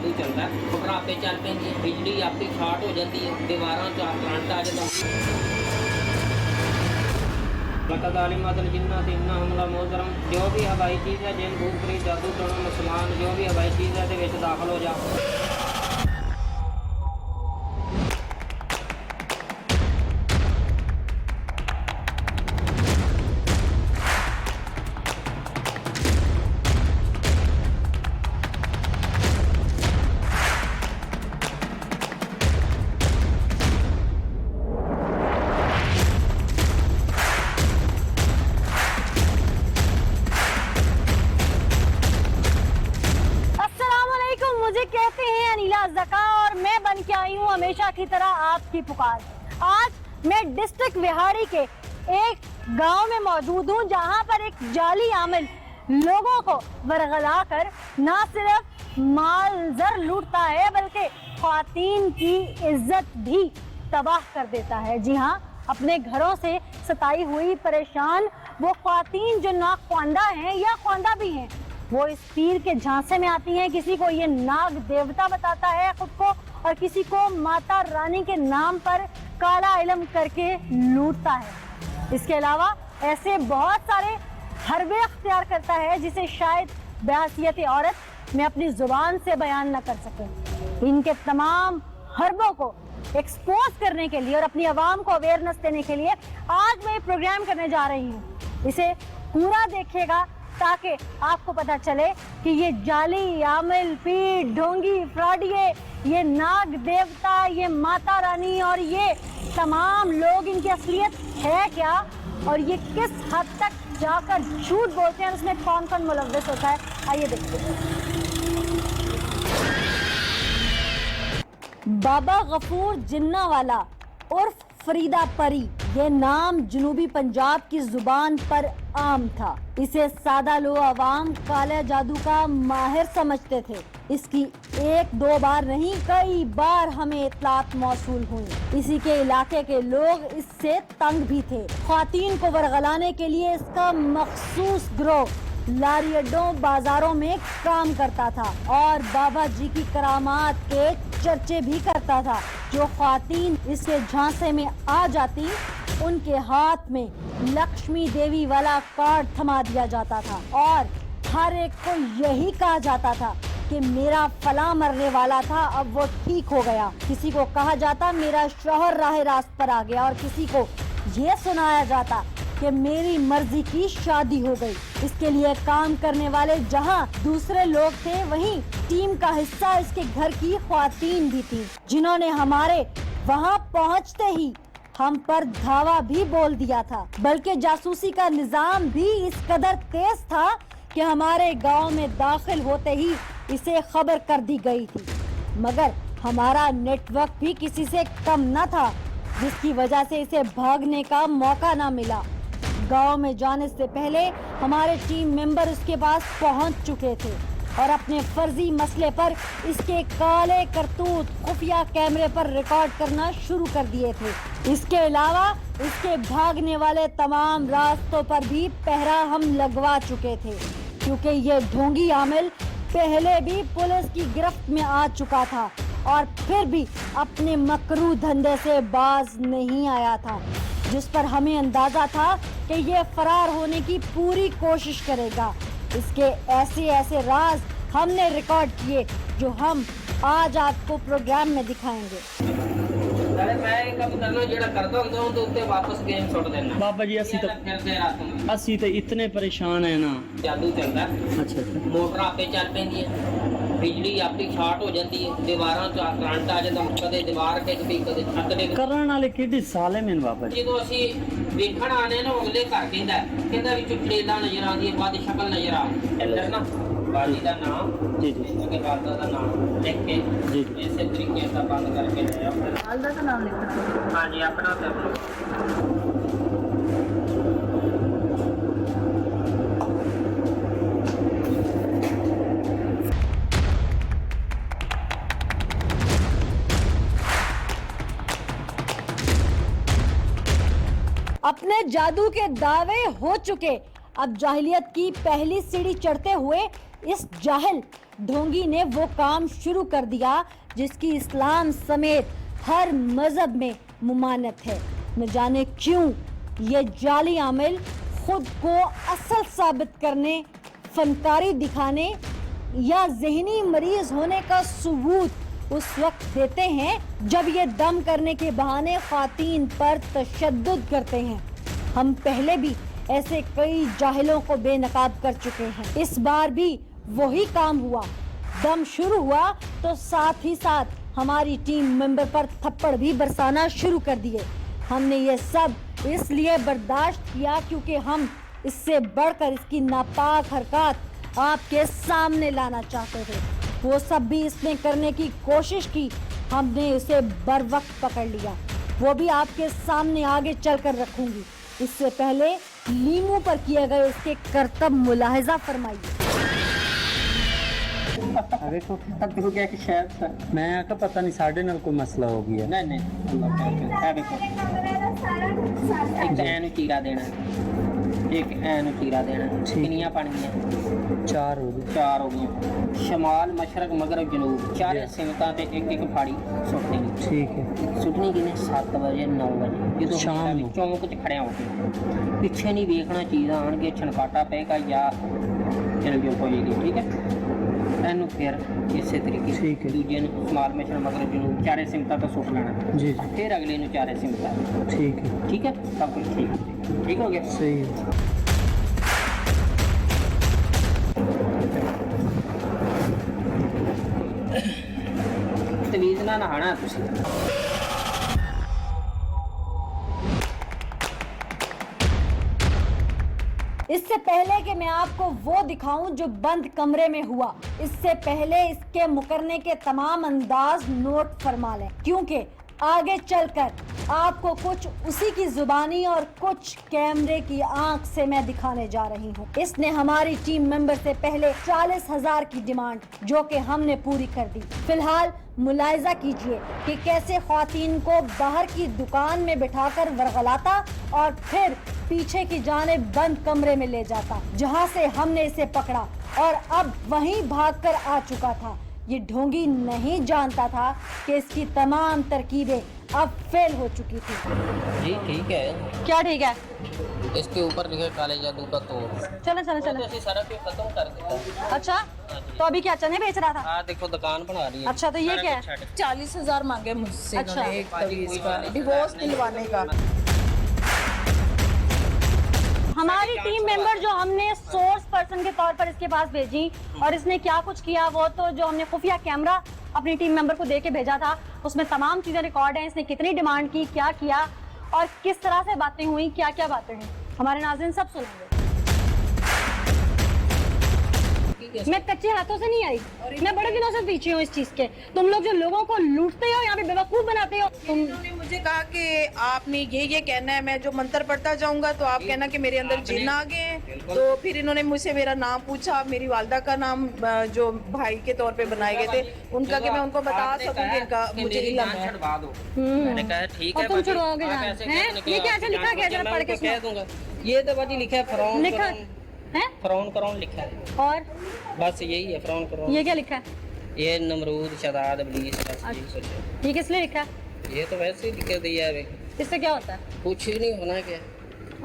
जादू चलता है। खबर आपे चल पैंदी है, बिजली आपकी शॉर्ट हो जाती है, दीवारों च करंट आ जाता जो भी हवाई चीज़ है जिन भूत प्रेत जादू टोना मुसलमान जो भी हवाई चीज़ है विच दाखिल हो जाओ। मुझे कहते हैं अनीला ज़का और मैं बन के आई हूँ हमेशा की तरह आपकी पुकार। आज मैं डिस्ट्रिक्ट विहाड़ी के एक गांव में मौजूद हूँ जहां पर एक जाली आमिल लोगों को वरगला कर न सिर्फ माल जर लूटता है बल्कि ख्वातीन की इज्जत भी तबाह कर देता है। जी हाँ, अपने घरों से सताई हुई परेशान वो ख्वातीन जो ना ख्वांदा हैं या ख्वांदा भी हैं, वो इस पीर के झांसे में आती हैं। किसी को ये नाग देवता बताता है खुद को और किसी को माता रानी के नाम पर काला इल्म करके लूटता है। इसके अलावा ऐसे बहुत सारे हरबे अख्तियार करता है जिसे शायद बहैसियत औरत मैं अपनी जुबान से बयान न कर सकूं। इनके तमाम हरबों को एक्सपोज करने के लिए और अपनी आवाम को अवेयरनेस देने के लिए आज मैं प्रोग्राम करने जा रही हूँ। इसे पूरा देखिएगा ताकि आपको पता चले कि ये जाली आमिल पीर ढोंगी फ्रॉडिये, ये नाग देवता, ये माता रानी और ये तमाम लोग इनकी असलियत है क्या और ये किस हद तक जाकर झूठ बोलते हैं, उसमें कौन कौन मुलव्वस होता है, आइए देखते हैं। बाबा गफूर जिन्ना वाला उर्फ फरीदा परी, ये नाम जनूबी पंजाब की जुबान पर आम था। इसे सादा लो अवाम काले जादू का माहिर समझते थे। इसकी एक दो बार नहीं कई बार हमें इत्तलात मौसूल हुई। इसी के इलाके के लोग इससे तंग भी थे। ख्वातीन को वरगलाने के लिए इसका मखसूस गिरोह लारी अड्डों बाजारों में काम करता था और बाबा जी की करामात के चर्चे भी करता था। जो ख्वातीन इसके झांसे में आ जाती उनके हाथ में लक्ष्मी देवी वाला कार्ड थमा दिया जाता था और हर एक को यही कहा जाता था कि मेरा फला मरने वाला था, अब वो ठीक हो गया। किसी को कहा जाता मेरा शौहर राह रास्त पर आ गया और किसी को ये सुनाया जाता कि मेरी मर्जी की शादी हो गई। इसके लिए काम करने वाले जहां दूसरे लोग थे, वहीं टीम का हिस्सा इसके घर की ख्वातीन भी थी, जिन्होंने हमारे वहां पहुंचते ही हम पर धावा भी बोल दिया था। बल्कि जासूसी का निजाम भी इस कदर तेज था कि हमारे गांव में दाखिल होते ही इसे खबर कर दी गई थी। मगर हमारा नेटवर्क भी किसी से कम न था, जिसकी वजह से इसे भागने का मौका न मिला। गांव में जाने से पहले हमारे टीम मेंबर उसके पास पहुंच चुके थे और अपने फर्जी मसले पर इसके काले करतूत खुफिया कैमरे पर रिकॉर्ड करना शुरू कर दिए थे। इसके अलावा इसके भागने वाले तमाम रास्तों पर भी पहरा हम लगवा चुके थे, क्योंकि ये ढोंगी आमिल पहले भी पुलिस की गिरफ्त में आ चुका था और फिर भी अपने मकरू धंधे से बाज नहीं आया था, जिस पर हमें अंदाजा था कि ये फरार होने की पूरी कोशिश करेगा। इसके ऐसे ऐसे राज हमने रिकॉर्ड किए जो हम आज आपको प्रोग्राम में दिखाएंगे। अरे मैं एक काम करना जेड़ा करदा हुंदा उन दे उत्ते वापस गेम सुट देना। बाबा जी असी तो इतने परेशान है ना। जादू चलदा। अच्छा मोटर आपे चल पैंदी है, बिजली आपकी शॉर्ट हो जाती है, दीवारों च करंट आ जाता, कदे दीवार टिकदी कदे छत टिकदी। करन वाले किड्डी साले में बाबा जी। ਜਦੋਂ ਅਸੀਂ ਵੇਖਣ ਆਨੇ ਨਾ ਅਗਲੇ ਘਰ ਕਹਿੰਦਾ ਵੀ ਚੁਟੜੇਲਾ ਨਜ਼ਰ ਆਉਂਦੀ ਹੈ, ਬਾਦੀ ਸ਼ਕਲ ਨਜ਼ਰ ਆਉਂਦੀ ਅੰਦਰ ਨਾ ਬਾਜੀ ਦਾ ਨਾਮ जी जी ਉਹਦੇ ਵਾਲਦਾ ਦਾ ਨਾਮ ਲਿਖ ਕੇ जी ਇਸੇ ਤਰੀਕੇ ਨਾਲ ਬੰਦ ਕਰਕੇ ਲੈ ਆਪਣਾ वालदा का नाम लिखना। ਹਾਂਜੀ ਆਪਣਾ ਤੇ ਆਪਣਾ अपने जादू के दावे हो चुके अब जाहिलियत की पहली सीढ़ी चढ़ते हुए इस जाहिल ढोंगी ने वो काम शुरू कर दिया जिसकी इस्लाम समेत हर मजहब में मुमानत है। न जाने क्यों ये जाली आमिल खुद को असल साबित करने, फनकारी दिखाने या ज़हनी मरीज होने का सबूत उस वक्त देते हैं जब ये दम करने के बहाने ख्वातीन पर तशद्दुद करते हैं। हम पहले भी ऐसे कई जाहिलों को बेनकाब कर चुके हैं। इस बार भी वही काम हुआ। दम शुरू हुआ तो साथ ही साथ हमारी टीम मेंबर पर थप्पड़ भी बरसाना शुरू कर दिए। हमने ये सब इसलिए बर्दाश्त किया क्योंकि हम इससे बढ़कर इसकी नापाक हरकत आपके सामने लाना चाहते थे। वो सब भी इसने करने की कोशिश की, हमने इसे बर वक्त पकड़ लिया। वो भी आपके सामने आगे चलकर रखूंगी। इससे पहले लीमू पर किए गए उसके करतब मुलाहिजा फरमाइए। देखो तू क्या कि शायद मैं आखा पता नहीं साढ़े नाल कोई मसला हो गया। नहीं नहीं अल्लाह देखो एक ऐन चीरा देना, एक ऐन चीरा देना। कितनियां पानियां? चार हो गई। चार हो गई। शमाल मशरक मगरब जनूब चारे सिमतां ते एक एक फाड़ी सुटनी। ठीक है। सुटनी किने 7 वजे 9 वजे जो शाम ਨੂੰ चौंक च खड़े होके पिछे नहीं देखना चीज़ां आणगे छनकाटा पेगा या चल जो होएगी। ठीक है एनू फिर इसे तरीके ठीक है। दूजे ਨੂੰ शमाल मशरक मगरब जनूब चारे सिमतां तो सुट लेना जी फिर अगले ਨੂੰ चारे सिमतां। ठीक है। ठीक है सब कुछ ठीक हो गया। सही है। तमीज ना नहाना तुसी। इससे पहले कि मैं आपको वो दिखाऊं जो बंद कमरे में हुआ, इससे पहले इसके मुकरने के तमाम अंदाज नोट फरमा लें क्योंकि आगे चलकर आपको कुछ उसी की जुबानी और कुछ कैमरे की आंख से मैं दिखाने जा रही हूँ। इसने हमारी टीम मेंबर से पहले 40,000 की डिमांड जो कि हमने पूरी कर दी। फिलहाल मुलाहिजा कीजिए कि कैसे ख्वातीन को बाहर की दुकान में बिठाकर वरगलाता और फिर पीछे की जानिब बंद कमरे में ले जाता जहां से हमने इसे पकड़ा और अब वहीं भागकर आ चुका था। ये ढोंगी नहीं जानता था कि इसकी तमाम तरकीबें अब फेल हो चुकी थी। जी ठीक है। क्या ठीक है? इसके ऊपर लिखे काले जादू का तोड़। चलो चलो चलो। तो सारा कुछ खत्म कर दिया। अच्छा तो अभी क्या चने बेच रहा था? हाँ देखो दुकान बना रही है। अच्छा तो ये क्या है? 40,000 मांगे मुझसे अच्छा। इन्होंने एक तवीज़ का डिवोर्स दिलवाने का। हमारी टीम मेंबर जो हमने सोर्स पर्सन के तौर पर इसके पास भेजी और इसने क्या कुछ किया वो तो जो हमने खुफिया कैमरा अपनी टीम मेंबर को दे के भेजा था उसमें तमाम चीजें रिकॉर्ड हैं। इसने कितनी डिमांड की, क्या किया और किस तरह से बातें हुई, क्या क्या बातें हैं, हमारे नाज़रीन सब सुनेंगे। मैं कच्चे हाथों से नहीं आई, मैं बड़े दिनों से पीछे हूँ इस चीज के। तुम लोग जो लोगों को लूटते हो, यहाँ पे बेवकूफ बनाते हो। उन्होंने मुझे कहा कि आपने ये कहना है, मैं जो मंत्र पढ़ता जाऊंगा तो आप कहना कि मेरे अंदर जिन्न आ गए हैं। तो फिर इन्होंने मुझसे मेरा नाम पूछा, मेरी वालदा का नाम जो भाई के तौर पे बनाए गए थे उनका, कि मैं उनको बता सकूं कि इनका मुझे इल्म है। मैंने कहा ठीक है। तुम छुड़वाओगे जान? ये क्या लिखा गया, जरा पढ़ के कह दूंगा। ये तो बाजी लिखा है फ्रॉन लिखा है, फ्रॉन कराउन लिखा है और बस यही है फ्रॉन कराउन। ये क्या लिखा है? ये नमरूद शदाद इब्लीस ये किस लिए लिखा है? ये तो वैसे ही लिख दिया है। इससे क्या होता है? कुछ ही नहीं होना क्या।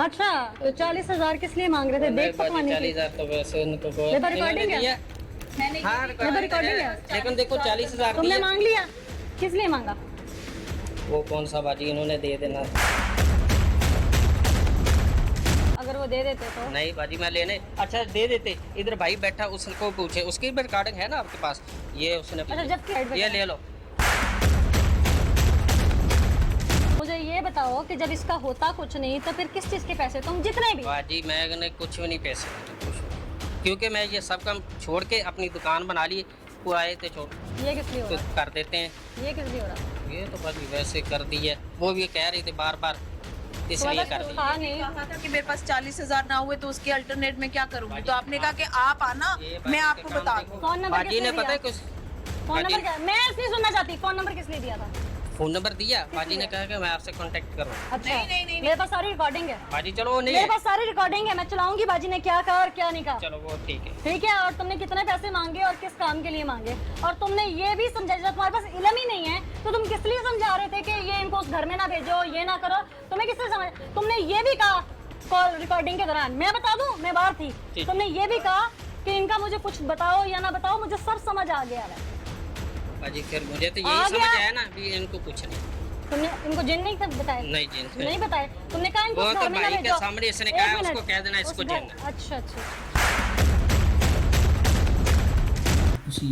अच्छा तो 40,000 किस लिए मांग रहे थे? देख पकवाने की? 40,000 तो वैसे उनको ये तो रिकॉर्डिंग है। हाँ ये तो रिकॉर्डिंग है। लेकिन देखो 40,000 तुमने मांग लिया, किस लिए मांगा? वो कौन सा बाजी इन्होंने दे देना। अगर वो दे देते तो? नहीं बाजी मैं लेने अच्छा दे देते। इधर भाई बैठा उसको पूछे, उसकी भी रिकॉर्डिंग है ना आपके पास? ये उसने अच्छा जब ये ले लो। मुझे ये बताओ कि जब इसका होता कुछ नहीं तो फिर किस चीज के पैसे? तुम जितने भी बाजी मैंने कुछ भी नहीं पैसे, क्योंकि मैं ये सब काम छोड़ के अपनी दुकान बना ली। वो आए थे छोड़, ये किस लिए हो तो रहा कर देते हैं। है? ये किस लिए हो रहा है? ये तो बाजी वैसे कर दी है। वो भी कह रही थी बार बार इसलिए कर दी। हाँ नहीं कहा था कि मेरे पास 40,000 ना हुए तो उसके अल्टरनेट में क्या करूंगी। तो आपने कहा कि आप आना, मैं आपको बता दूँ। फोन नंबर बाजी ने पता है कुछ फोन नंबर क्या? मैं इसलिए सुनना चाहती। फोन नंबर किस लिए दिया था? फोन नंबर दिया, बाजी ने कहा कि मैं आपसे कांटेक्ट करूँ। अच्छा नहीं। मेरे पास सारी रिकॉर्डिंग है, बाजी चलो वो नहीं मेरे है, पास सारी रिकॉर्डिंग है, मैं चलाऊंगी बाजी ने क्या कहा और क्या नहीं कहा। चलो वो ठीक है। ठीक है, और तुमने कितने पैसे मांगे और किस काम के लिए मांगे, और तुमने ये भी समझा, जब तुम्हारे पास इल्म ही नहीं है तो तुम किस लिए समझा रहे थे कि ये इनको उस घर में ना भेजो, ये ना करो, तुम्हें किससे समझ। तुमने ये भी कहा कॉल रिकॉर्डिंग के दौरान, मैं बता दूं मैं बाहर थी, तुमने ये भी कहा कि इनका मुझे कुछ बताओ या ना बताओ, मुझे सब समझ आ गया है बाजी फिर मुझे तो यही समझ आया ना भी इनको कुछ नहीं। तुमने इनको जिन नहीं बताए? नहीं जिन नहीं बताए तुमने कहा इनको वो उस तो घर में ना भाई के भेजो। सामने इसने एक कहा मिनट, उसको कह देना इसको उस घर- जिन। अच्छा ਤੁਸੀਂ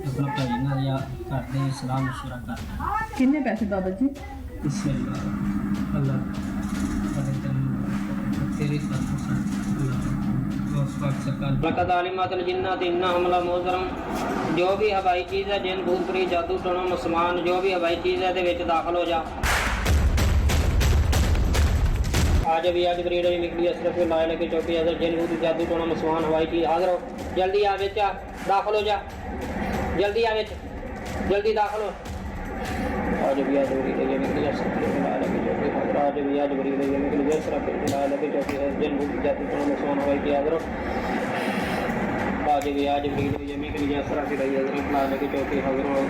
ਆਪਣਾ ਭਾਈ ਨਾਲ ਜਾਂ ਕਰਦੇ ਹਾਂ ਸਲਾਹ ਮਸ਼ਵਰਾ ਕਰਦੇ ਹਾਂ कितने पैसे दादा जी? ਇਸੇ ਅੱਲਾਹ ਕਦੇ ਤੇਰੀ लक़द अलिमतुल जिन्नतु इन्नहुम लमुहज़रम। जो भी हवाई चीज़ है, जिन भूत प्रेत जादू टोना मुसलमान जो भी हवाई चीज़ है दे विच दाखल हो जा। आज भी आज ब्रीड भी निकली असरफ लाए लगे चौकी अगर जिन भूत जादू टोना मुसलमान हवाई चीज़ हाजिर हो, जल्दी आ विच दाखिल हो जा, जल्दी आ विच जल्दी दाखिल हो। आज भी आज ब्रीड भी निकली असरफ लाए लगे चौकी आज भी आज ब्रीड भी निकली असरफ लाए लगे चौकी जिन भूत जादू टोना मुसलमान हवाई चीज़ हाजिर हो। आज भी आज ब्रीड भी जमी के लिए असरा की रही है ला लगे चौकी हाजिर हो।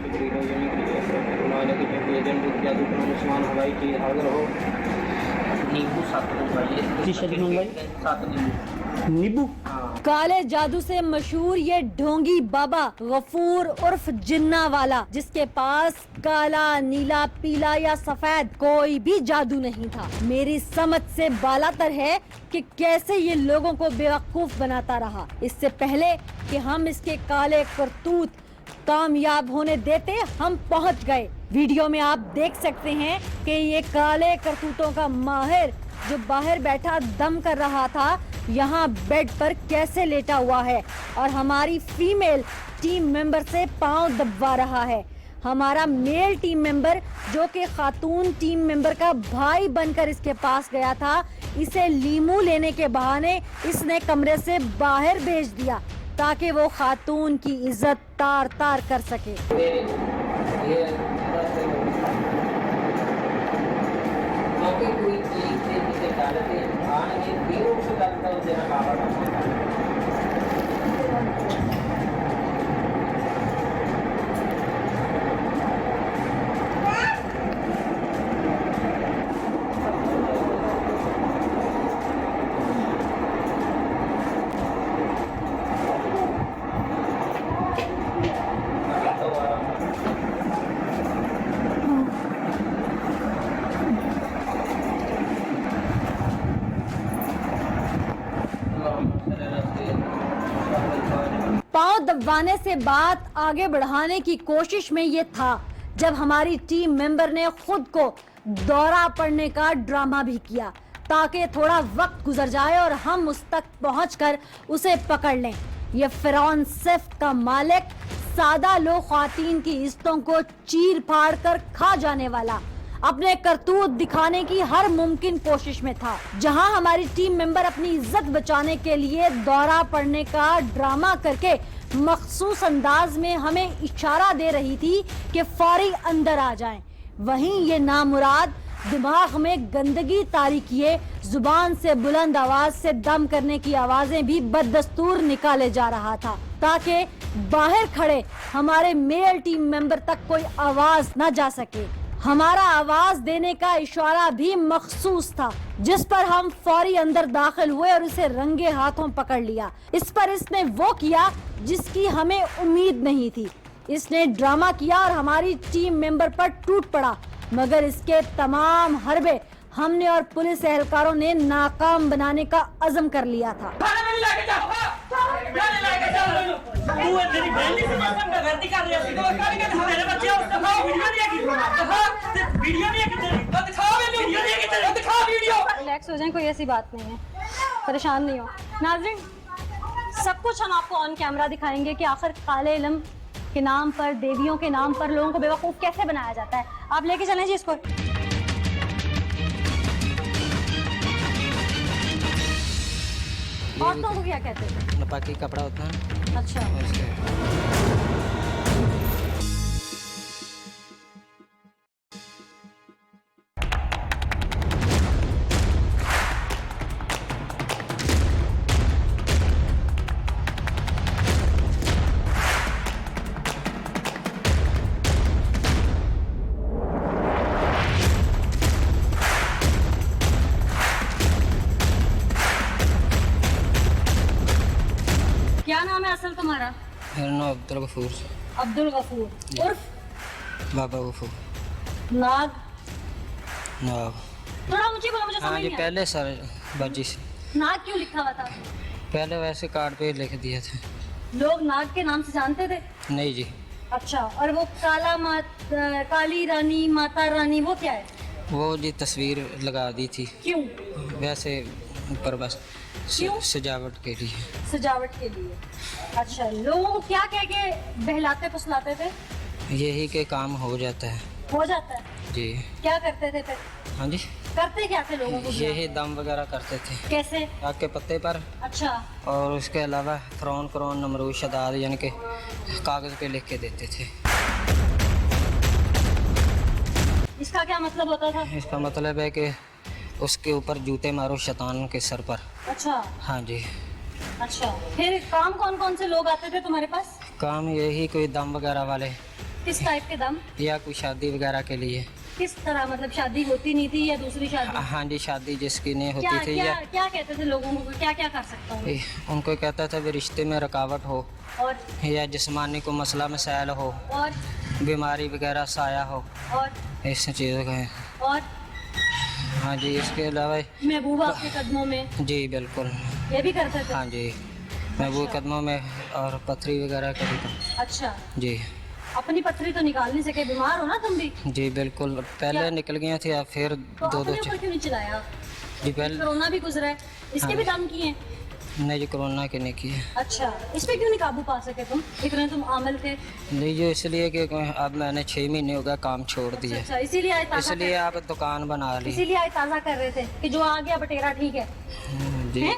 ब्रीड भी जमी के लिए असरा ला लगे चौकी जन बुक जादू पर मुसलमान हवाई की हाजिर हो। नींबू 7 भाई जी शजमान भाई 7 नींबू काले जादू से मशहूर ये ढोंगी बाबा गफूर उर्फ जिन्ना वाला, जिसके पास काला नीला पीला या सफेद कोई भी जादू नहीं था, मेरी समझ से बालातर है कि कैसे ये लोगों को बेवकूफ बनाता रहा। इससे पहले कि हम इसके काले करतूत कामयाब होने देते हम पहुंच गए। वीडियो में आप देख सकते हैं कि ये काले करतूतों का माहिर जो बाहर बैठा दम कर रहा था यहाँ बेड पर कैसे लेटा हुआ है और हमारी फीमेल टीम मेंबर से पांव दबवा रहा है। हमारा मेल टीम मेंबर जो कि खातून टीम मेंबर का भाई बनकर इसके पास गया था, इसे लीमू लेने के बहाने इसने कमरे से बाहर भेज दिया ताकि वो खातून की इज्जत तार तार कर सके। कोई चीज़ से जिसे डालते आने पीरों से लगता है तेरा बाबा पांव दबाने से बात आगे बढ़ाने की कोशिश में ये था जब हमारी टीम मेंबर ने खुद को दौरा पड़ने का ड्रामा भी किया ताकि थोड़ा वक्त गुजर जाए और हम उस तक पहुंचकर उसे पकड़ लें। ये फिरौन सिफ्त का मालिक सादा लो ख्वातीन की इज्जतों को चीर फाड़ कर खा जाने वाला अपने करतूत दिखाने की हर मुमकिन कोशिश में था। जहां हमारी टीम मेंबर अपनी इज्जत बचाने के लिए दौरा पड़ने का ड्रामा करके मखसूस अंदाज में हमें इशारा दे रही थी कि फौरी अंदर आ जाएं, वहीं ये नामुराद दिमाग में गंदगी तारी किए जुबान से बुलंद आवाज से दम करने की आवाजें भी बददस्तूर निकाले जा रहा था ताकि बाहर खड़े हमारे मेल टीम मेंबर तक कोई आवाज न जा सके। हमारा आवाज देने का इशारा भी मखसूस था जिस पर हम फौरी अंदर दाखिल हुए और इसे रंगे हाथों पकड़ लिया। इस पर इसने वो किया जिसकी हमें उम्मीद नहीं थी। इसने ड्रामा किया और हमारी टीम मेंबर पर टूट पड़ा, मगर इसके तमाम हरबे हमने और पुलिस एहलकारों ने नाकाम बनाने का अज़म कर लिया था। तेरी बहन नहीं समझ गलती कर रही है मेरे बच्चे उसको दिखाओ वीडियो नहीं है कि वीडियो नहीं है कि दिखाओ वीडियो नहीं है कि दिखाओ वीडियो। रिलैक्स हो जाएं, कोई ऐसी बात नहीं है, परेशान नहीं हो। नाज़रीन, सब कुछ हम आपको ऑन कैमरा दिखाएंगे कि आखिर काले इल्म के नाम पर, देवियों के नाम पर लोगों को बेवकूफ़ कैसे बनाया जाता है। आप लेके चलें जी इसको। औरतों को क्या कहते हैं? नपाकी कपड़ा होता है। अच्छा, उसके क्या नाम है असल तुम्हारा? मेरा नाम अब्दुल गफूर, अब्दुल गफूर उर्फ बाबा गफूर। नाग। नाग, थोड़ा ऊंची बोलो, मुझे समझ हाँ जी, नहीं आया। पहले सर बाजी से नाग क्यों लिखा हुआ था? पहले वैसे कार्ड पे लिख दिया था। लोग नाग के नाम से जानते थे? नहीं जी, अच्छा, और वो काली रानी, माता रानी, वो क्या है? वो जी तस्वीर लगा दी थी क्यों? वैसे ऊपर बस क्यों? सजावट के लिए। सजावट के लिए। अच्छा, लोगों को क्या कह के बहलाते फुसलाते थे? यही के काम हो जाता है हो जाता है। जी। क्या करते थे फिर? हाँ जी, करते क्या थे लोगों को? यही दम वगैरह करते थे कैसे? आग के पत्ते पर, अच्छा, और उसके अलावा फ़रौन क़ुरआन नमरूद शदाद यानी कि कागज़ पे लिख के देते थे। इसका क्या मतलब होता था? इसका मतलब है कि उसके ऊपर जूते मारो शैतान के सर पर। अच्छा हाँ जी, अच्छा, फिर काम कौन कौन से लोग आते थे तुम्हारे पास? काम यही कोई दम वगैरह वाले किस टाइप के दम? या कोई शादी वगैरह के लिए। किस तरह, मतलब शादी होती नहीं थी या दूसरी शादी? हाँ जी, शादी जिसकी नहीं क्या होती थी क्या या क्या कहते थे लोगों को? क्या क्या कर सकता हूँ? उनको कहता था भी रिश्ते में रुकावट हो और या जिस्मानी को मसला मसाइल हो, और बीमारी वगैरह साया हो, और इस चीज़ों का है। और हाँ जी, इसके अलावा महबूबा आपके कदमों में, जी बिल्कुल। ये भी करते थे? हाँ जी, मैं वो कदमों में और पथरी वगैरह कभी। अच्छा, जी अपनी पथरी तो निकाल नहीं सके, बीमार हो ना तुम भी? जी बिल्कुल, पहले क्या? निकल गया थी, अब फिर तो दो अपने ऊपर क्यों नहीं चलाया? जी पहले कोरोना भी गुजरा है, इसके हाँ। भी दम किए? नहीं जी, कोरोना के नहीं किए। अच्छा, इस पे क्यों नहीं काबू पा सके तुम? इतने तुम आमल थे। नहीं जी, इसलिए कि अब मैंने 6 महीने हो गया काम छोड़ दिया, अच्छा, इसीलिए आज ताज़ा इसलिए आप दुकान बना ली। इसीलिए आज ताज़ा कर रहे थे कि जो आ गया बटेरा ठीक है। जी हैं?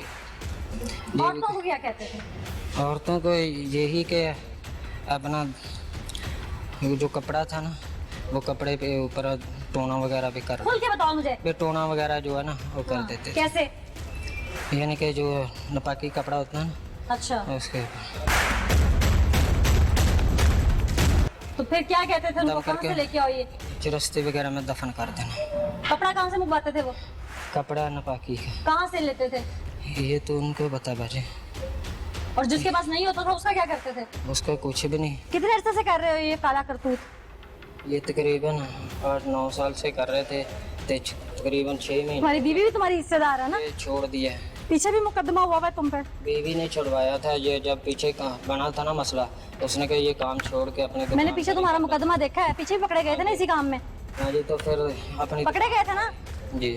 जी, औरतों को क्या कहते थे? औरतों को यही कि अपना जो कपड़ा था ना, वो कपड़े पे ऊपर टोना वगैरह भी कर खुल के बताओ मुझे। भी टोना वगैरह जो है ना वो कर हाँ, देते थे। कैसे? यानी कि जो नपाकी कपड़ा होता है ना अच्छा, उसके तो फिर क्या कहते थे उनको? दम कहाँ करके। से लेके आओ ये चिरस्ते वगैरह में दफन कर देना। कपड़ा? कहाँ से मंगवाते थे वो? कपड़ा नपाकी का कहाँ से लेते थे? ये तो उनको बता बाजे, और जिसके पास नहीं होता था उसका क्या करते थे? उसका कुछ भी नहीं। कितने अरसे से कर रहे हो ये काला करतूत? ये तकरीबन 8-9 साल से कर रहे थे, तकरीबन 6 महीने तुम्हारी बीवी भी तुम्हारी हिस्सेदार है ना? ये छोड़ दिया। पीछे भी मुकदमा हुआ है तुम पे? बीवी ने छुड़वाया था, ये जब पीछे का बना था ना मसला, उसने कहा ये काम छोड़ के अपने मैंने दुकान पीछे पर तुम्हारा निकल मुकदमा देखा है, पीछे भी पकड़े गए थे ना इसी काम में? गया। हाँ जी, तो फिर अपनी पकड़े गए थे ना? जी,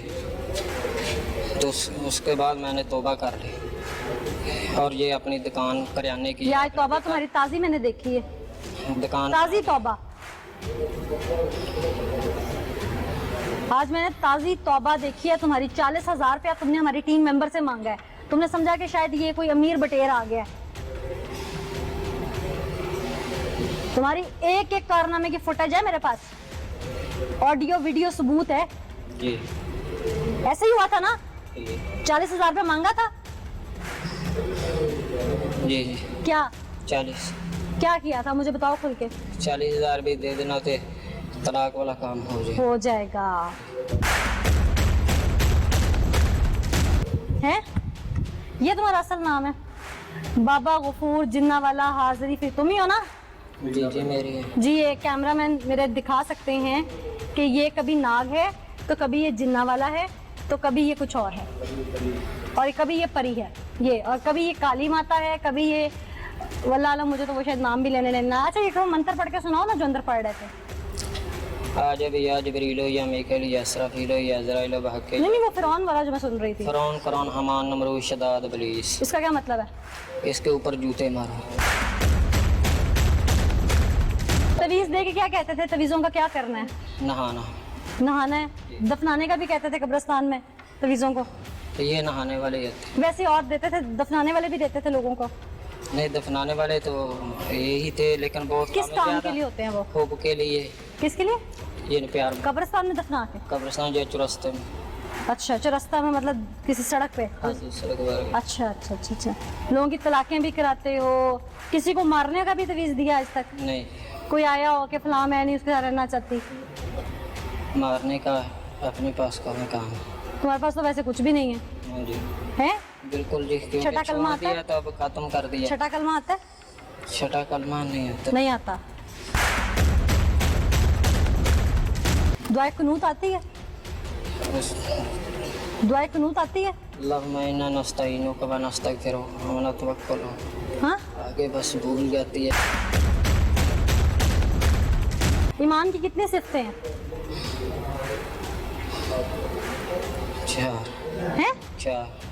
तो उसके बाद मैंने तौबा कर ली और ये अपनी दुकान करियाने की ये आज तौबा तुम्हारी ताज़ी मैंने देखी है, दुकान। ताज़ी तौबा। आज मैंने ताज़ी तौबा देखी है तुम्हारी। 40,000 रुपया तुमने हमारी टीम मेंबर से मांगा है। तुमने समझा कि शायद ये कोई अमीर बटेर आ गया है। तुम्हारी एक एक कारनामे की फुटेज है मेरे पास, ऑडियो वीडियो सबूत है। जी ऐसे ही हुआ था ना? जी 40,000 रुपया मांगा था? जी जी क्या 40 क्या किया था मुझे बताओ खुल के। 40,000 भी दे देना थे, तलाक वाला काम हो जाए। हो जाएगा है? ये तुम्हारा असल नाम है? बाबा गफूर जिन्ना वाला हाजिरी, फिर तुम ही हो ना? जी जी मेरी है। जी, ये कैमरामैन मेरे दिखा सकते हैं कि ये कभी नाग है, तो कभी ये जिन्ना वाला है, तो कभी ये कुछ और है, और कभी ये परी है ये, और कभी ये काली माता है, कभी ये वल्लाह आलम, मुझे तो वो शायद नाम भी लेने लेना। अच्छा, एक मंत्र पढ़ के सुनाओ ना जो अंदर पढ़ रहे थे। आज भी या जबरीलो या मीकाईल या इसराफीलो या अज़राइल बहके नहीं, वो फिरौन वाला जो मैं सुन रही थी, फ़रौन क़ुरआन हमान नमरूद शदाद इब्लीस, इसका क्या मतलब है? इसके ऊपर जूते मारो। तवीज़ दे के क्या कहते थे? तवीज़ों का क्या करना है? नहाना, नहाना है। दफनाने का भी कहते थे कब्रिस्तान में तवीज़ों को? तो ये नहाने वाले होते। वैसे और देते थे, दफनाने वाले भी देते थे लोगों को? नहीं, दफनाने वाले तो यही थे, लेकिन बहुत किस कम काम ज़्यादा के लिए होते हैं वो? खूब के लिए, किसके लिए? ये प्यार कब्रिस्तान में दफना के? कब्रिस्तान जो चुरस्ते में। अच्छा, चौरस्ता में मतलब किसी सड़क पे? हाँ जी, सड़क पर। अच्छा अच्छा अच्छा अच्छा। लोगों की तलाकें भी कराते हो? किसी को मारने का भी तवीज़ दिया आज तक? नहीं, कोई आया हो कि फलां मैं नहीं उसके साथ रहना चाहती? मारने का अपने पास का काम। तुम्हारे पास तो वैसे कुछ भी नहीं है, हाँ जी है? बिल्कुल जी, क्योंकि छठा कलमा छोड़ आता है? दिया तो अब खत्म कर दिया। छठा कलमा आता है? छठा कलमा नहीं आता। नहीं आता। दुआए कुनूत आती है? दुआए कुनूत आती है? अल्लाहुम्मा इन्ना नस्तईनुका व नस्तगफिरुका व नतवक्कलु। हाँ? आगे बस भूल जाती है। ईमान की कितनी सिफतें हैं? 4 हैं?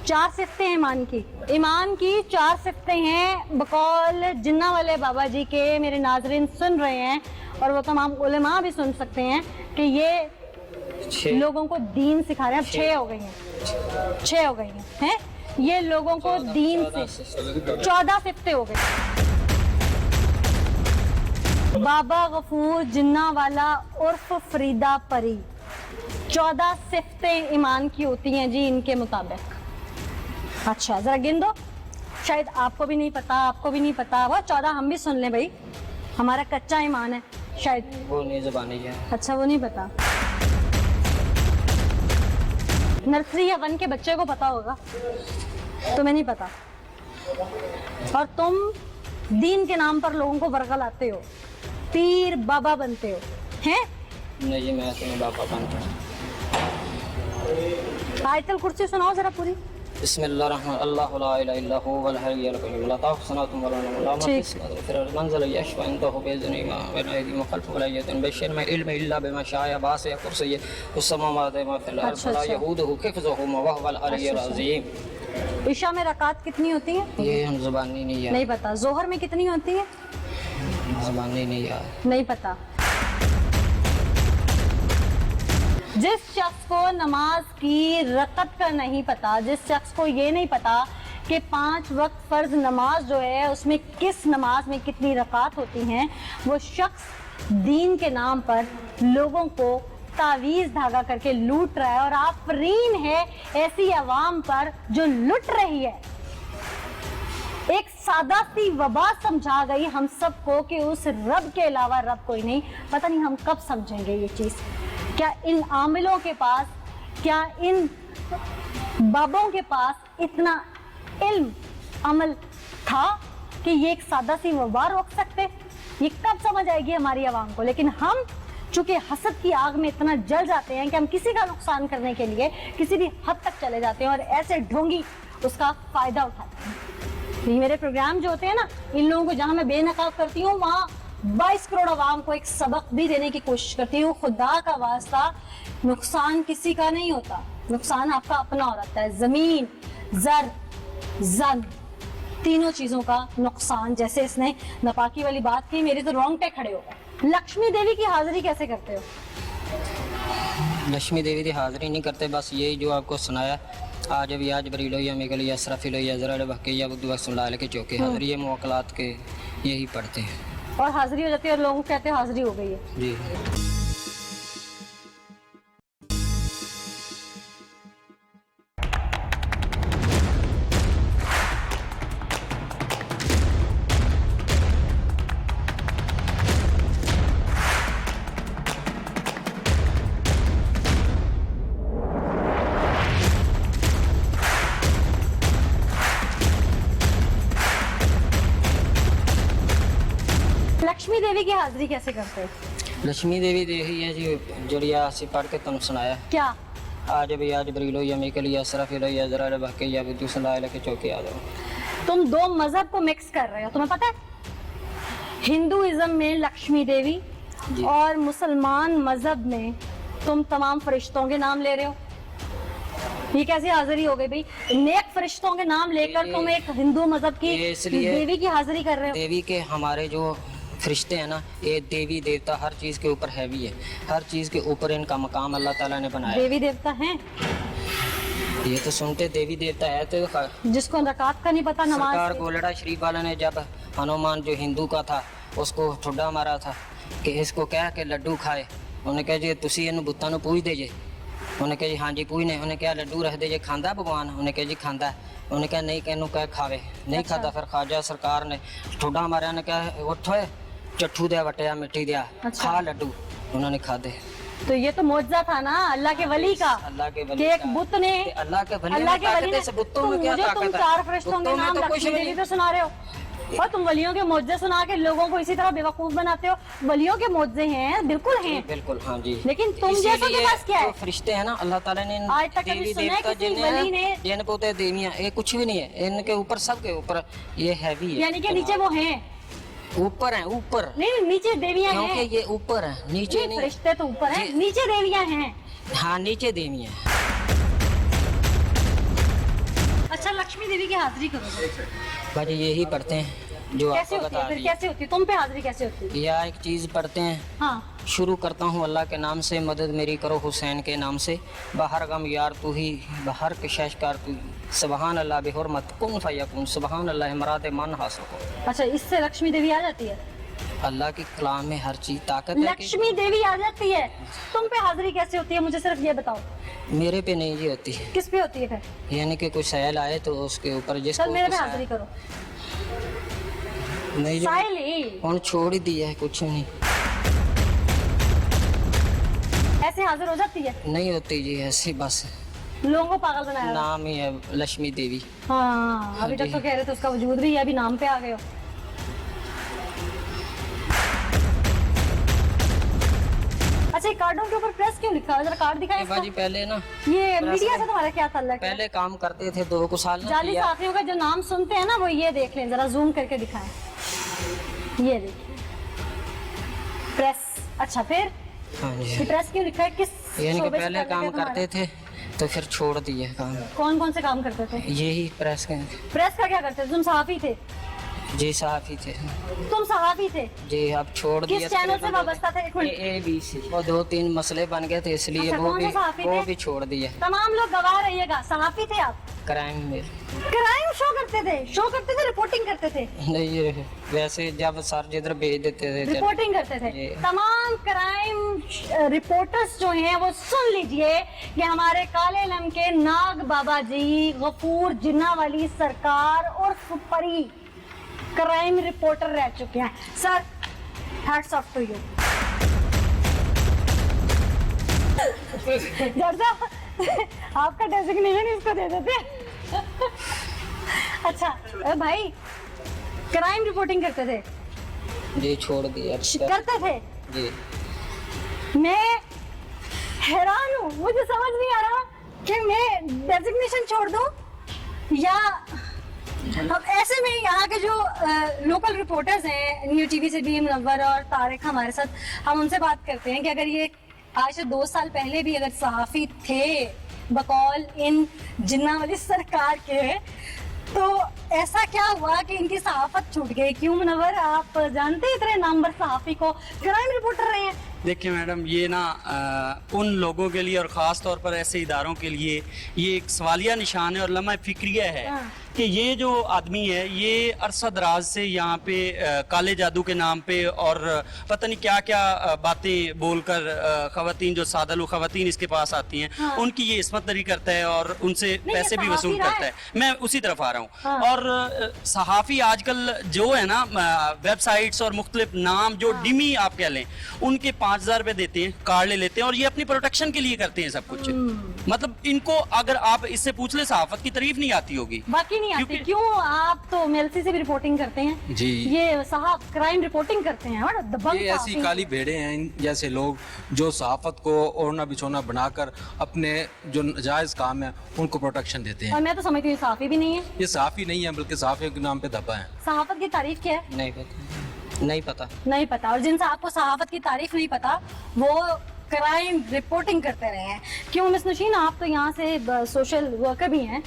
4 सिफतें हैं ईमान की। ईमान की 4 सिफतें हैं बकौल जिन्ना वाले बाबा जी के। मेरे नाजरीन सुन रहे हैं और वो तमाम उलेमा भी सुन सकते हैं कि ये 6 लोगों को दीन सिखा रहे हैं। अब 6 हो गई हैं, 6 हो गई हैं। ये लोगों को दीन से 14 सिफतें हो गई। बाबा गफूर जिन्ना वाला उर्फ फरीदा परी, 14 सिफतें ईमान की होती हैं जी इनके मुताबिक। अच्छा जरा गिन दो, शायद आपको भी नहीं पता, आपको भी नहीं पता। वो 14 हम भी सुन लें भाई, हमारा कच्चा ईमान है शायद। वो नहीं ज़बानी है। अच्छा वो नहीं पता, नर्सरी या 1 के बच्चे को पता होगा, तुम्हें नहीं पता। और तुम दीन के नाम पर लोगों को बरगलाते हो, पीर बाबा बनते हो, हैं? नहीं जी, मैं तुम्हें बाबा बनता। आयतल कुर्सी सुनाओ जरा पूरी। बिस्मिल्लाहिर्रहमानिर्रहीम। अल्लाहु ला इलाहा इल्ला हुवल हय्युल क़य्यूम ला ताखुज़ुहु सिनतुन वला नौम ठीक। मंज़िल यशफ़अ इंदहु बिइज़निहि मा बैना अयदीहिम व ख़ल्फ़हुम ला यहूदून बिशैइन मिन इल्मिहि इल्ला बिमा शाअ वासिअ कुर्सिय्युहु उस-समावाति व फ़िल अर्ज़ ला यऊदुहु हिफ़्ज़ुहुमा व हुवल अलिय्युल अज़ीम। ईशा में रकात कितनी होती है? ये हम ज़बानी नहीं याद। नहीं पता। जोहर में कितनी होती है? ज़बानी नहीं याद। नहीं पता। जिस शख्स को नमाज की रकत का नहीं पता, जिस शख्स को ये नहीं पता कि 5 वक्त फ़र्ज नमाज जो है उसमें किस नमाज में कितनी रकात होती हैं, वो शख्स दीन के नाम पर लोगों को तावीज़ धागा करके लूट रहा है। और आफरीन है ऐसी अवाम पर जो लुट रही है। एक सादा सी वबा समझा गई हम सबको कि उस रब के अलावा रब कोई नहीं। पता नहीं हम कब समझेंगे ये चीज़। क्या इन आमिलों के पास, क्या इन बाबों के पास इतना इल्म अमल था कि ये एक सादा सी वबा रोक सकते? ये कब समझ आएगी हमारी आवाम को? लेकिन हम चूंकि हसद की आग में इतना जल जाते हैं कि हम किसी का नुकसान करने के लिए किसी भी हद तक चले जाते हैं और ऐसे ढोंगी उसका फायदा उठाते हैं। ये मेरे प्रोग्राम जो होते हैं ना, इन लोगों को जहां मैं बेनकाब करती हूँ वहाँ 22 करोड़ आवाम को एक सबक भी देने की कोशिश करती हूँ। खुदा का वास्ता, नुकसान किसी का नहीं होता, नुकसान आपका अपना हो जाता है। जमीन, जर, जन, तीनों चीजों का नुकसान। जैसे इसने नापाकी वाली बात की, मेरे तो रोंगटे खड़े हो गए। लक्ष्मी देवी की हाजिरी कैसे करते हो? लक्ष्मी देवी की हाजिरी नहीं करते, बस यही जो आपको सुनाया, आज भी आज बरीलो या मिगल या असरफिल या ज़रा बक्के या बुद्ध वक्त सुना के चौके हाजिरी, ये मुवक्कलात के यही पढ़ते हैं और हाजिरी हो जाती है और लोग कहते हैं हाजिरी हो गई है। जी। लक्ष्मी देवी की हाजिरी कैसे करते हो? लक्ष्मी देवी देखी है जी, जड़िया से पढ़ के तुम सुनाया, क्या? आज भी आज बरीलो या मिगल या असरफिल या ज़रा बक्के या बुद्ध सुना के चौके आ जाओ। तुम 2 मजहब को मिक्स कर रहे हो, तुम्हें पता है? हिंदुइज्म में लक्ष्मी देवी और मुसलमान मजहब में तुम तमाम फरिश्तों के नाम ले रहे हो। ये कैसी हाजिरी हो गई भाई? नेक फरिश्तों के नाम लेकर तुम एक हिंदू मजहब की देवी की हाजिरी कर रहे हो। देवी के हमारे जो फरिश्ते हैं ना, ये देवी देवता हर चीज़ के ऊपर हैवी है, हर चीज़ के ऊपर इनका मकाम अल्लाह ताला ने बनाया। देवी देवता हैं? ये तो सुनते देवी देवता है तो जिसको रकात का नहीं पता, नमाज सरकार गोलड़ा शरीफ वाला ने जब हनुमान जो हिंदू का था उसको ठुड्डा मारा था कि इसको कह के लड्डू खाए, उन्हें कहा जी तुसी इन्हू बुत्तां नू पूज दे जे, उन्हें कहा जी हाँ जी पूजने, उन्हें कहा लड्डू रख दे जे, खांदा भगवान, उन्हें कहा जी खांदा, उन्हें कहा नहीं कहनू कह खावे, नहीं खाता। फिर ख्वाजा सरकार ने ठुड्डा मारा ने कहा उठ चट्ठू दिया वटिया मिट्टी दिया, खा लड्डू, उन्होंने खाधे। तो ये तो मौजज़ा था ना अल्लाह के वली का, अल्लाह के कि वली एक का। बुत ने, अल्लाह के वली अल्लाह के में वली ताकत ने, है, इस बुतों में तुम क्या मुझे तुम ताकत है? चार फरिश्तों के बुतों में नाम तो कुछ लक्ष्मी भी देवी नहीं। तो सुना रहे हो, और तुम वलियों के मौजज़े सुना के लोगों को इसी तरह बेवकूफ बनाते हो। वलियों के मौजज़े हैं, बिल्कुल हैं, बिल्कुल हाँ जी। लेकिन तुम जैसों के पास क्या है? जो फरिश्ते हैं ना अल्लाह ताला ने आज तक कभी देवी सुना है देवता किसी वली ने? जिन पोते देवियां, ये कुछ भी नहीं है इनके ऊपर, सबके ऊपर ये हैवी है, यानी कि नीचे वो हैं, ऊपर है ऊपर, नहीं नीचे देवियां क्योंकि हैं, ये ऊपर है नीचे नहीं नहीं। फरिश्ते तो ऊपर हैं, जी। नीचे देवियां हैं। हाँ नीचे देवियां। अच्छा लक्ष्मी देवी की हाजिरी करो, भाई यही पढ़ते हैं जो कैसे आपको होती है बता फिर, दी। कैसे होती है, तुम पे हाजिरी कैसे होती है? या एक चीज पढ़ते हैं, हाँ शुरू करता हूँ अल्लाह के नाम से, मदद मेरी करो हुसैन के नाम से, बाहर गम यार तू ही, बाहर कशकार तू, सुबहान अल्लाह बेहुरमत कुन फयकुन, सुबहान अल्लाह मराद मन हासिल को। अच्छा इससे लक्ष्मी देवी आ जाती है, अल्लाह के कलाम में हर चीज ताकत है कि लक्ष्मी देवी आ जाती है। तुम पे हाजिरी कैसे होती है मुझे सिर्फ ये बताओ, मेरे पे नहीं जी होती, किस पे होती है फिर? यानी कि कोई सैल आए तो उसके ऊपर जिसको चल मेरे पे कुछ हाजिरी करो, नहीं जी, साहिल ही उन छोड़ ही दिया है, कुछ नहीं ऐसे हाजिर हो जाती है, नहीं होती जी, ऐसी बस लोगों को पागल बनाया। नाम ही है लक्ष्मी देवी। हाँ अभी तक तो कह रहे थे उसका वजूद भी है, अभी नाम पे आ गए हो। अच्छा ये कार्डों के ऊपर प्रेस क्यों लिखा है, जरा कार्ड दिखाएं बाजी इसको। पहले ना ये मीडिया से तुम्हारा क्या ताल्लुक है? पहले काम करते थे 2 साल ना जाली किया। साथियों का जो नाम सुनते हैं ना वो ये देख लें, जरा जूम करके दिखाएं, ये देखिए प्रेस। अच्छा फिर हाँ जी, ये प्रेस क्यों लिखा है, किस यानी कि शोबे से पहले ताल्लुक काम है तुम्हारा? करते थे तो फिर छोड़ दिए काम, कौन कौन से काम करते थे? यही प्रेस के। प्रेस का क्या करते थे? तुम सहाफी थे? जी सहाफी थे तुम सहाफी थे? जी, अब छोड़ दिया। किस चैनल से वाबस्ता थे? एक मिनट, ABC, वो 2-3 मसले बन गए थे इसलिए अच्छा, कौन से सहाफी वो थे? भी छोड़ दिया। तमाम लोग गवाह रहिएगा, सहाफी थे आप? क्राइम में क्राइम शो करते थे, रिपोर्टिंग करते थे, नहीं, वैसे जब सर जिधर भेज देते थे रिपोर्टिंग करते थे। जी। तमाम क्राइम रिपोर्टर्स जो हैं वो सुन लीजिए कि हमारे काले लम के नाग बाबा जी, गफूर जिन्ना वाली सरकार और परी क्राइम रिपोर्टर रह चुके हैं। Sir hats off to you. आपका डेजिग्नेशन इसको दे देते हैं। अच्छा भाई क्राइम रिपोर्टिंग करते थे? जी छोड़ दिया। करते थे? जी मैं हैरान हूँ, मुझे समझ नहीं आ रहा कि मैं डेजिग्नेशन छोड़ दूं या अब ऐसे में यहाँ के जो लोकल रिपोर्टर्स हैं, न्यू टीवी से भी मुनव्वर और तारिक हमारे साथ, हम उनसे बात करते हैं कि अगर ये आज से 2 साल पहले भी अगर सहाफी थे बकौल इन जिन्ना वाली सरकार के, तो ऐसा क्या हुआ कि इनकी सहाफत छूट गई? क्यों मुनव्वर, आप जानते हैं इतने नामवर सहाफी को, क्राइम रिपोर्टर रहे हैं? देखिए मैडम, ये ना उन लोगों के लिए और ख़ास तौर पर ऐसे इदारों के लिए ये एक सवालिया निशान है और लम्हा फिक्रिया है कि ये जो आदमी है ये अरसा दराज से यहाँ पे काले जादू के नाम पे और पता नहीं क्या क्या बातें बोलकर ख़वातीन जो सादलू ख़वातीन इसके पास आती हैं उनकी ये इस्मत दरी करता है और उनसे पैसे भी वसूल करता है। मैं उसी तरफ आ रहा हूँ। और सहाफ़ी आजकल जो है ना वेबसाइट्स और मुख्तलिफ नाम जो डिमी आप कह लें उनके 5,000 रुपए देते हैं, कार्ड ले लेते हैं और ये अपनी प्रोटेक्शन के लिए करते हैं सब कुछ। मतलब इनको अगर आप इससे पूछ ले सहाफत की तारीफ नहीं आती होगी। बाकी नहीं आती क्यों? आप तो एमएलसी से भी रिपोर्टिंग करते हैं जी, ये साहब क्राइम रिपोर्टिंग करते हैं और दबंग ये ऐसी सहाफी। काली भेड़े हैं इन जैसे लोग जो सहाफत को ओढ़ना बिछोना बनाकर अपने जो जायज काम है उनको प्रोटेक्शन देते और हैं। मैं तो समझती हूँ सहाफी भी नहीं है, ये सहाफी नहीं है बल्कि सहाफियों के नाम पे दबा है। सहाफत की तारीफ क्या है? नहीं पता, नहीं पता। नहीं पता। और जिनसे आपको सहाफत की तारीफ नहीं पता वो क्राइम रिपोर्टिंग करते रहे हैं। क्यों मिस नशीन, आप तो यहाँ से सोशल वर्कर भी हैं,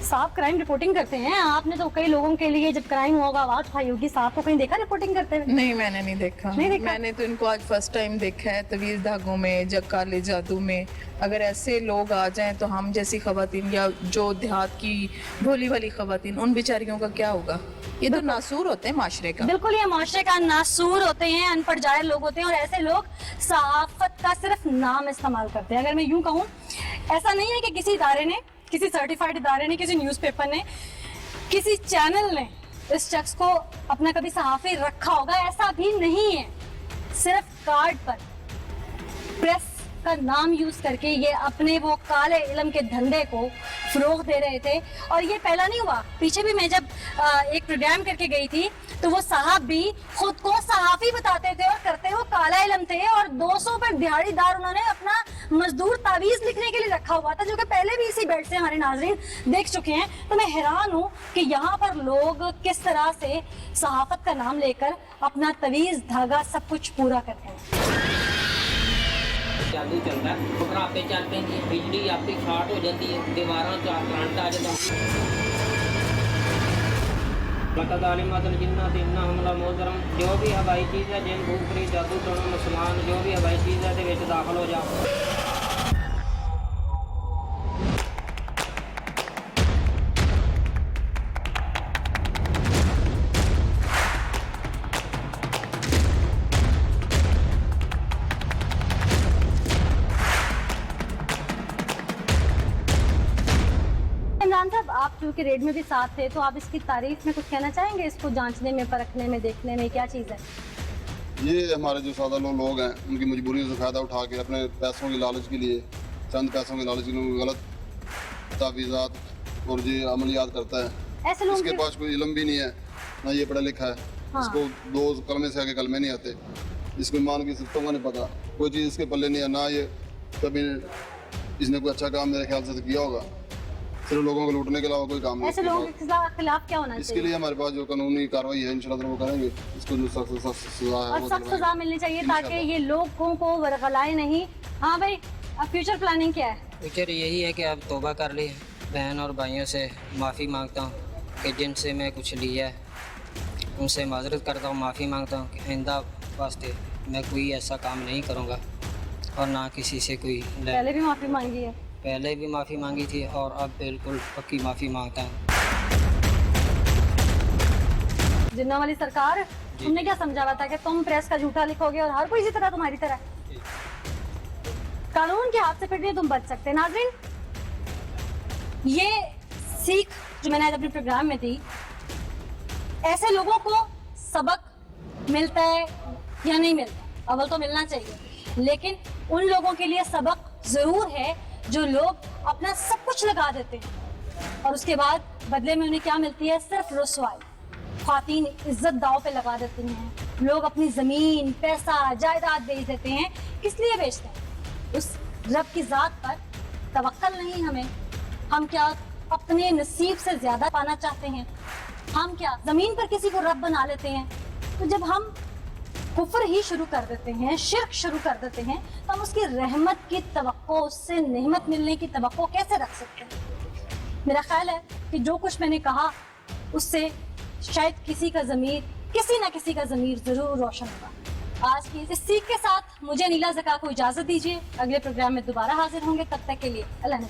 साहब क्राइम रिपोर्टिंग करते हैं, आपने तो कई लोगों के लिए जब क्राइम होगा आवाज उठाई होगी, साहब को कहीं देखा रिपोर्टिंग करते हुए? नहीं, मैंने नहीं देखा। नहीं देखा? मैंने तो इनको आज फर्स्ट टाइम देखा है तवीज़ धागों में, जग काले जादू में। अगर ऐसे लोग आ जाएं तो हम जैसी खवातीन या जो देहात की भोली वाली खवातीन, उन बेचारियों का क्या होगा? ये तो नासूर होते हैं माशरे का। बिल्कुल, ये माशरे का नासूर होते हैं, अनपढ़ जाहिल लोग होते हैं और ऐसे लोग सहाफत का सिर्फ नाम इस्तेमाल करते हैं। अगर मैं यूं कहूँ, ऐसा नहीं है कि किसी इदारे ने, किसी सर्टिफाइड इदारे ने, किसी न्यूज़पेपर ने, किसी चैनल ने इस शख्स को अपना कभी सहाफी रखा होगा, ऐसा भी नहीं है। सिर्फ कार्ड पर प्रेस का नाम यूज करके ये अपने वो काले इल्म के धंधे को फरोग दे रहे थे। और ये पहला नहीं हुआ, पीछे भी मैं जब एक प्रोग्राम करके गई थी तो वो साहब भी खुद को सहाफी बताते थे और करते वो काला इल्म थे, और 200 पर दिहाड़ीदार उन्होंने अपना मजदूर तावीज लिखने के लिए रखा हुआ था, जो कि पहले भी इसी बेल्ट से हमारे नाजरीन देख चुके हैं। तो मैं हैरान हूँ कि यहाँ पर लोग किस तरह से सहाफत का नाम लेकर अपना तवीज धागा सब कुछ पूरा करते हैं। जादू चलता है, खराबे चल पैंदी, बिजली आपकी शॉर्ट हो जाती है, दीवारों च करंट आ जाता लकद आलिमातुल जिन्नात इन्ना हमला मोजरम। जो भी हवाई चीज़ है, जिन भूत प्रेत जादू टोना मुसलमान, जो भी हवाई चीज़ है दे दाखिल हो जाओ। इमरान साहब, आप क्योंकि रेड में भी साथ थे, तो आप इसकी तारीफ में कुछ कहना चाहेंगे? इसको जांचने में, परखने में, देखने में क्या चीज़ है? ये हमारे जो सादा लोग हैं, उनकी मजबूरी से फ़ायदा उठा के अपने पैसों की लालच के लिए, चंद पैसों की लालच के लिए गलत तावीज़ात और ये अमलियात करता है। ऐसे लोग इसके पास कोई इल्म भी नहीं है, ना ये पढ़ा लिखा है। हाँ। इसको 2 कलमे से आगे कलमे नहीं आते, इसको ईमान की सिफ़तों का नहीं पता, कोई चीज़ इसके पल्ले नहीं है, ना ये कभी इसने कोई अच्छा काम मेरे ख्याल से किया होगा, सिर्फ लोगों को लूटने के अलावा कोई काम नहीं। ऐसे लोगों के खिलाफ क्या होना इसके चाहिए? लिए हमारे पास जो कानूनी कार्रवाई है इंशाल्लाह वो करेंगे, इसको जो सख्त सजा है और वो सख्त दिलवाएंगे। सजा मिलनी चाहिए ताकि ये लोगों को वरगलाए नहीं। हाँ भाई, अब फ्यूचर प्लानिंग क्या है? फ्यूचर यही है कि अब तौबा कर ली, बहन और भाइयों से माफ़ी मांगता हूँ कि जिनसे मैं कुछ लिया है, उनसे माजरत करता हूँ, माफ़ी मांगता हूँ कि आइंदा वास्ते मैं कोई ऐसा काम नहीं करूँगा और ना किसी से कोई पहले भी माफी मांगी है। पहले भी माफ़ी मांगी थी और अब बिल्कुल पक्की माफ़ी मांगता हूँ। जिन्ना वाली सरकार, तुमने क्या समझा हुआ था कि तुम प्रेस का झूठा लिखोगे और हर कोई इसी तरह तुम्हारी तरह कानून के हाथ से फिर नहीं तुम बच सकते। नाज़रीन, ये सीख जो मैंने आज अपने प्रोग्राम में दी, ऐसे लोगों को सबक मिलता है या नहीं मिलता? अव्वल तो मिलना चाहिए, लेकिन उन लोगों के लिए सबक जरूर है जो लोग अपना सब कुछ लगा देते हैं और उसके बाद बदले में उन्हें क्या मिलती है? सिर्फ रुसवाई। ख्वातीन इज्जत दाव पे लगा देती हैं, लोग अपनी जमीन, पैसा, जायदाद बेच देते हैं। किस लिए बेचते हैं? उस रब की जात पर तवक्कल नहीं हमें। हम क्या अपने नसीब से ज्यादा पाना चाहते हैं? हम क्या जमीन पर किसी को रब बना लेते हैं? तो जब हम कुफ्र ही शुरू कर देते हैं, शिर्क शुरू कर देते हैं, तो हम उसकी रहमत की तवक्को, उससे नेमत मिलने की तवक्को कैसे रख सकते हैं? मेरा ख्याल है कि जो कुछ मैंने कहा उससे शायद किसी का ज़मीर, किसी ना किसी का ज़मीर जरूर रोशन होगा। आज की इस सीख के साथ मुझे नीला ज़का को इजाज़त दीजिए। अगले प्रोग्राम में दोबारा हाजिर होंगे, तब तक के लिए अल्लाह ने